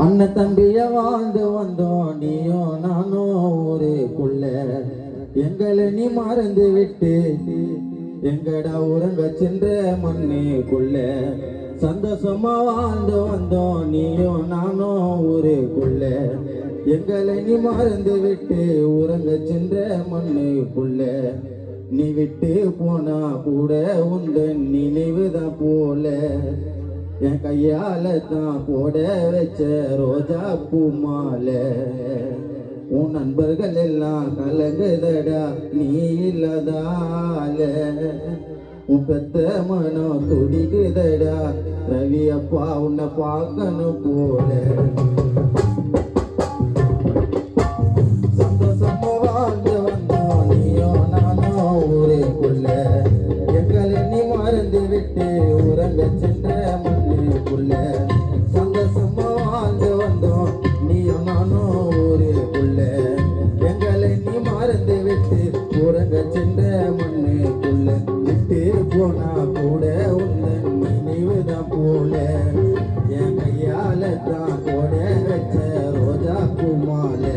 அண்ணன் தம்பிய வாழ்ந்து வந்தோம் நீயும் நானும் ஊருக்குள்ள. எங்களை நீ மறந்து விட்டு எங்கடா உறங்க சென்ற மண்ணுக்குள்ள. சந்தோஷமா வாழ்ந்து வந்தோம் நீயும் நானும் ஊருக்குள்ள. எங்களை நீ மறந்து விட்டு உறங்க சென்ற மண்ணுக்குள்ள. நீ விட்டு போனா கூட உந்தன் நினைவுதான் போல. என் கையால தான் போட வச்ச ரோஜா பூ மாலை. உன் நண்பர்கள் எல்லாம் கலங்குதடா நீ இல்லாதால. உன் பெத்த மனம் துடிக்குதடா ரவி அப்பா உன்னை பார்க்கணும் போல. சந்தோஷமா வாழ்ந்து வந்தோம் நீயும் நானும் ஊருக்குள்ள. எங்களை நீ மறந்து விட்டு உறங்க சென்ற மண்ணுக்குள்ள. சந்தோஷமா வாழ்ந்து வந்தோம் நீயும் நானும் ஊருக்குள்ள. எங்களை நீ மறந்து விட்டு உறங்க சென்ற மண்ணுக்குள்ள. விட்டு போனா கூட உந்தன் நினைவுதான் போல. என் கையால தான் போட வச்ச ரோஜா பூ மாலை.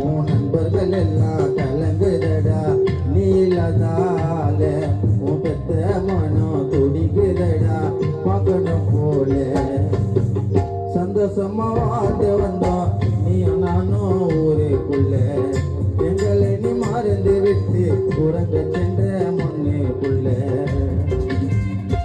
உன் நண்பர்கள் எல்லாம் கலங்குதடா நீ இல்லாதால. உன் பெத்த மனம் துடிக்குதடா பார்க்கணும் போல. சந்தோஷமா வாழ்ந்து வந்தோம் நீயும் நானும் ஊருக்குள்ள. எங்களை நீ மறந்து விட்டு உறங்க சென்ற மண்ணுக்குள்ள.